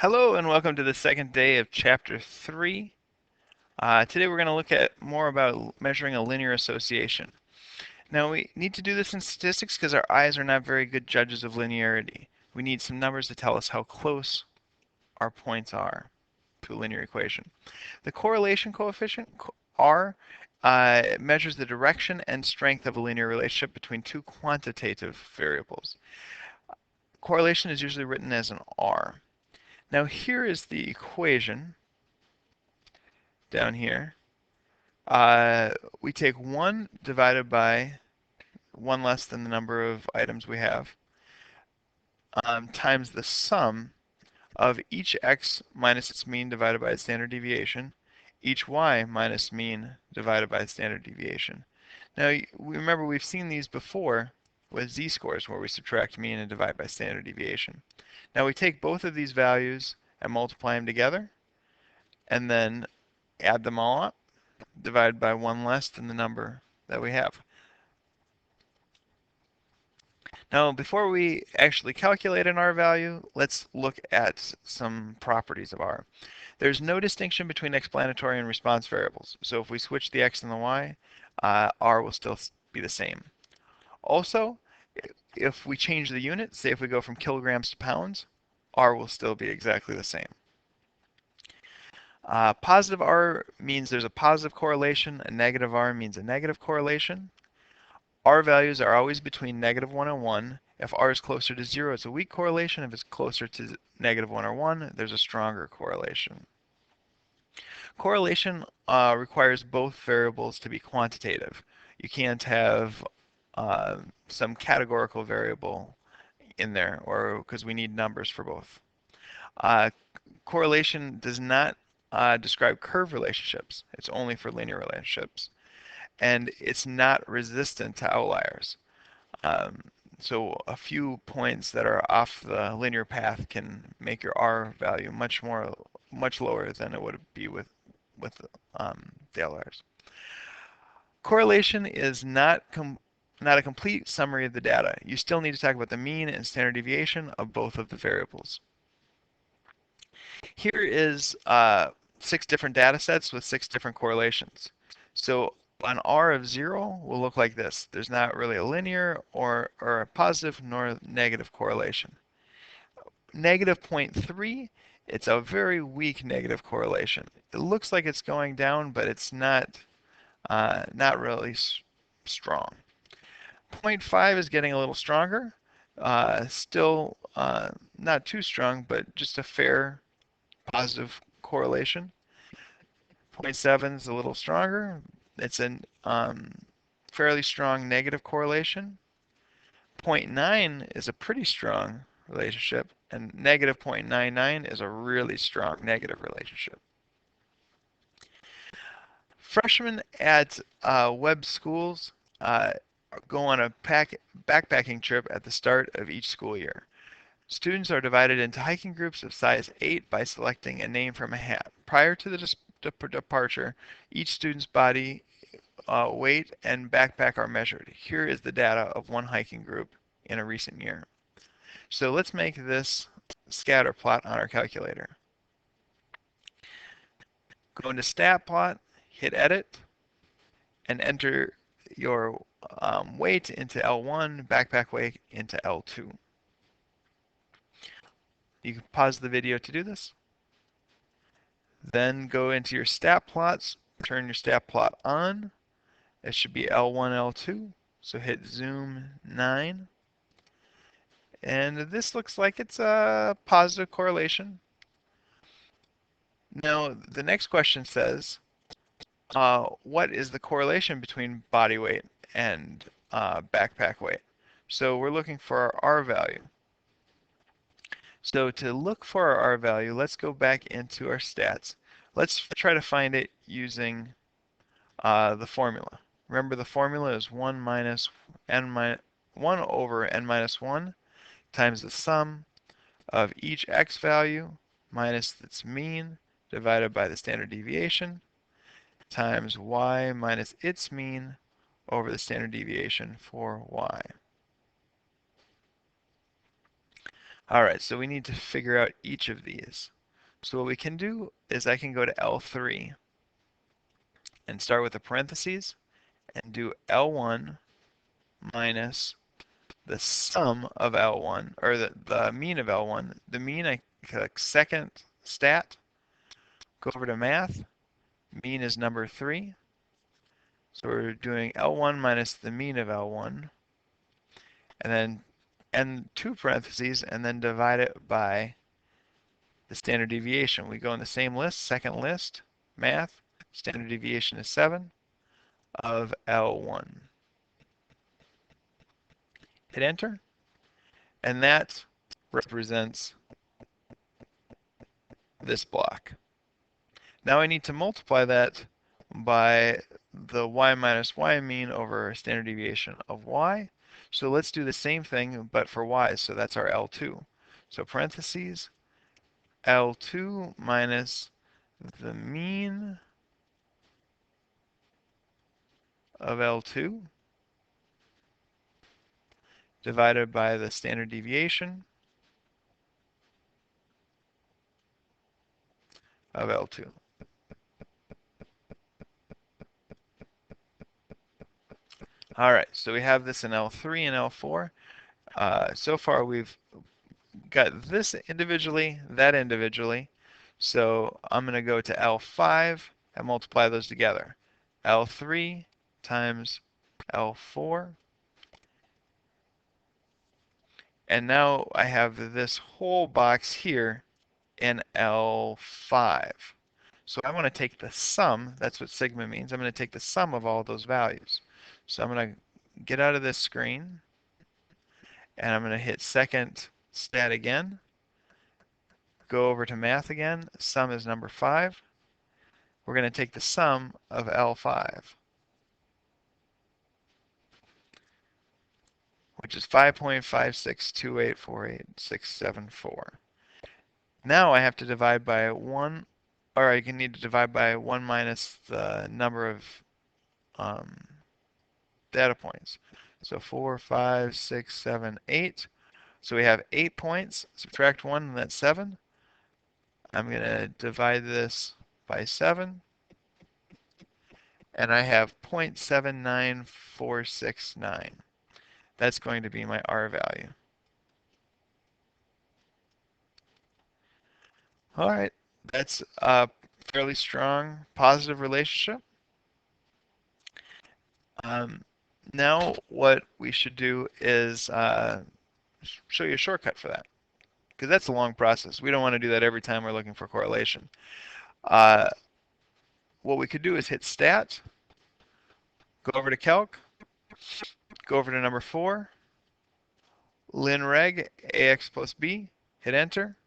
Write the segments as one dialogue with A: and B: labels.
A: Hello and welcome to the second day of Chapter 3. Today we're going to look at more about measuring a linear association. Now we need to do this in statistics because our eyes are not very good judges of linearity. We need some numbers to tell us how close our points are to a linear equation. The correlation coefficient, R, measures the direction and strength of a linear relationship between two quantitative variables. Correlation is usually written as an R. Now here is the equation down here. We take 1 divided by 1 less than the number of items we have, times the sum of each x minus its mean divided by its standard deviation, each y minus mean divided by its standard deviation. Now, remember we've seen these before with z-scores where we subtract mean and divide by standard deviation. Now we take both of these values and multiply them together, and then add them all up, divide by 1 less than the number that we have. Now, before we actually calculate an R value, let's look at some properties of R. There's no distinction between explanatory and response variables. So if we switch the x and the y, R will still be the same. Also, if we change the unit, say if we go from kilograms to pounds, R will still be exactly the same. Positive R means there's a positive correlation. A negative R means a negative correlation. R values are always between -1 and 1. If R is closer to 0, it's a weak correlation. If it's closer to -1 or 1, there's a stronger correlation. Correlation requires both variables to be quantitative. You can't have some categorical variable in there, or because we need numbers for both. Correlation does not describe curve relationships. It's only for linear relationships. And it's not resistant to outliers. So a few points that are off the linear path can make your R value much lower than it would be with the outliers. Correlation is not a complete summary of the data. You still need to talk about the mean and standard deviation of both of the variables. Here is 6 different data sets with 6 different correlations. So an R of 0 will look like this. There's not really a linear or a positive nor negative correlation. Negative 0.3, it's a very weak negative correlation. It looks like it's going down, but it's not really strong. 0.5 is getting a little stronger. Still not too strong, but just a fair positive correlation. 0.7 is a little stronger. It's a fairly strong negative correlation. 0.9 is a pretty strong relationship, and negative 0.99 is a really strong negative relationship. Freshmen at Webb schools go on a backpacking trip at the start of each school year. Students are divided into hiking groups of size 8 by selecting a name from a hat. Prior to the departure, each student's body weight and backpack are measured. Here is the data of one hiking group in a recent year. So let's make this scatter plot on our calculator. Go into stat plot, hit edit, and enter your weight into L1, backpack weight into L2. You can pause the video to do this. Then go into your stat plots, turn your stat plot on. It should be L1, L2. So hit zoom 9. And this looks like it's a positive correlation. Now, the next question says, what is the correlation between body weight and backpack weight? So we're looking for our R value. So to look for our R value, let's go back into our stats. Let's try to find it using the formula. Remember, the formula is 1 over n minus 1 times the sum of each x value minus its mean divided by the standard deviation times y minus its mean over the standard deviation for y. All right, so we need to figure out each of these. So what we can do is I can go to L3 and start with the parentheses and do L1 minus the sum of L1, or the mean of L1. The mean, I click second stat, go over to math. Mean is number 3. So we're doing L1 minus the mean of L1, and then and two parentheses, and then divide it by the standard deviation. We go in the same list, second list, math, standard deviation is 7 of L1. Hit enter, and that represents this block. Now I need to multiply that by the y minus y mean over standard deviation of y. So let's do the same thing, but for y. So that's our L2. So parentheses, L2 minus the mean of L2 divided by the standard deviation of L2. All right, so we have this in L3 and L4. So far we've got this individually, that individually. So I'm going to go to L5 and multiply those together. L3 times L4. And now I have this whole box here in L5. So I want to take the sum, that's what sigma means. I'm going to take the sum of all those values. So I'm going to get out of this screen, and I'm going to hit second stat again, go over to math again. Sum is number 5. We're going to take the sum of L5, which is 5.56284867.4. Now I have to divide by 1, or I can need to divide by 1 minus the number of data points. So 4, 5, 6, 7, 8. So we have 8 points. Subtract 1, and that's 7. I'm going to divide this by 7. And I have 0.79469. That's going to be my R value. All right, that's a fairly strong positive relationship. Now what we should do is show you a shortcut for that, because that's a long process. We don't want to do that every time we're looking for correlation. What we could do is hit Stat, go over to Calc, go over to number 4, linreg ax plus b, hit Enter,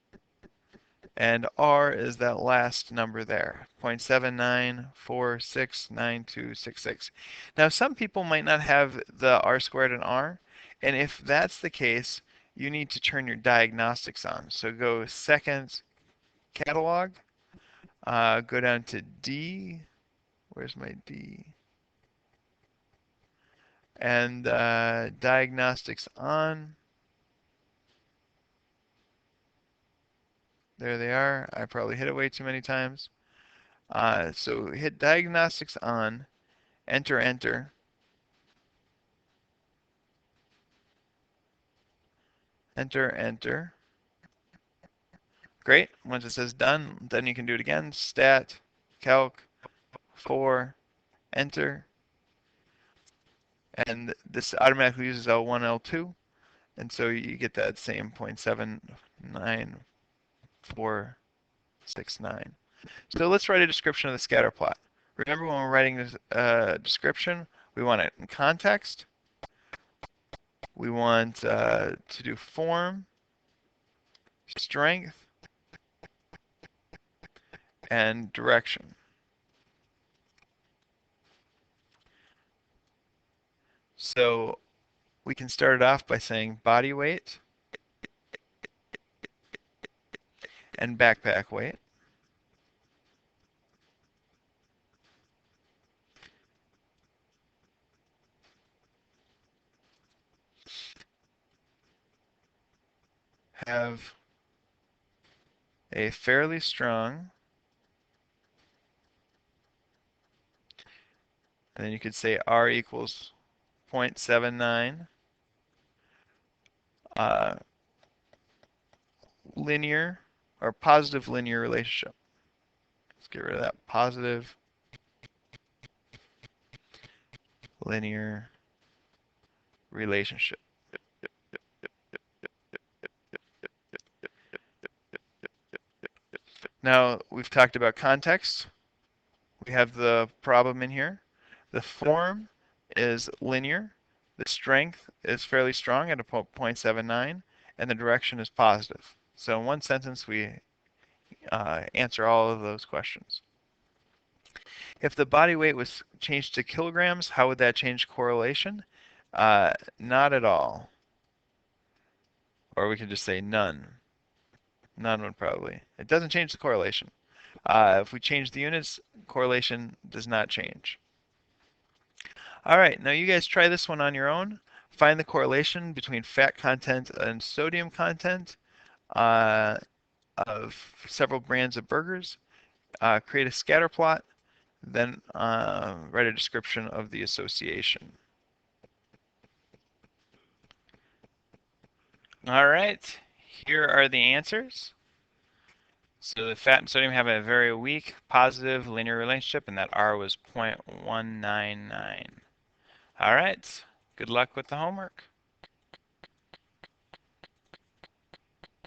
A: and R is that last number there, 0.79469266. Now some people might not have the R squared and R, and if that's the case, you need to turn your diagnostics on. So go second catalog, go down to D, where's my D? And diagnostics on. There they are. I probably hit it way too many times. So hit diagnostics on, enter, enter. Enter, enter. Great. Once it says done, then you can do it again. Stat, calc, 4, enter. And this automatically uses L1, L2. And so you get that same 0.79469. So let's write a description of the scatter plot. Remember, when we're writing this description, we want it in context. We want to do form, strength, and direction. So we can start it off by saying body weight and backpack weight. have a fairly strong, and then you could say R equals 0.79 linear or positive linear relationship. Let's get rid of that positive linear relationship. Now we've talked about context. We have the problem in here. The form is linear. The strength is fairly strong at a 0.79, and the direction is positive. So in one sentence, we answer all of those questions. If the body weight was changed to kilograms, how would that change correlation? Not at all. Or we could just say none. None would probably. It doesn't change the correlation. If we change the units, correlation does not change. All right, now you guys try this one on your own. Find the correlation between fat content and sodium content of several brands of burgers. Create a scatter plot, then write a description of the association. All right, here are the answers. So the fat and sodium have a very weak positive linear relationship, and that R was 0.199. All right, good luck with the homework.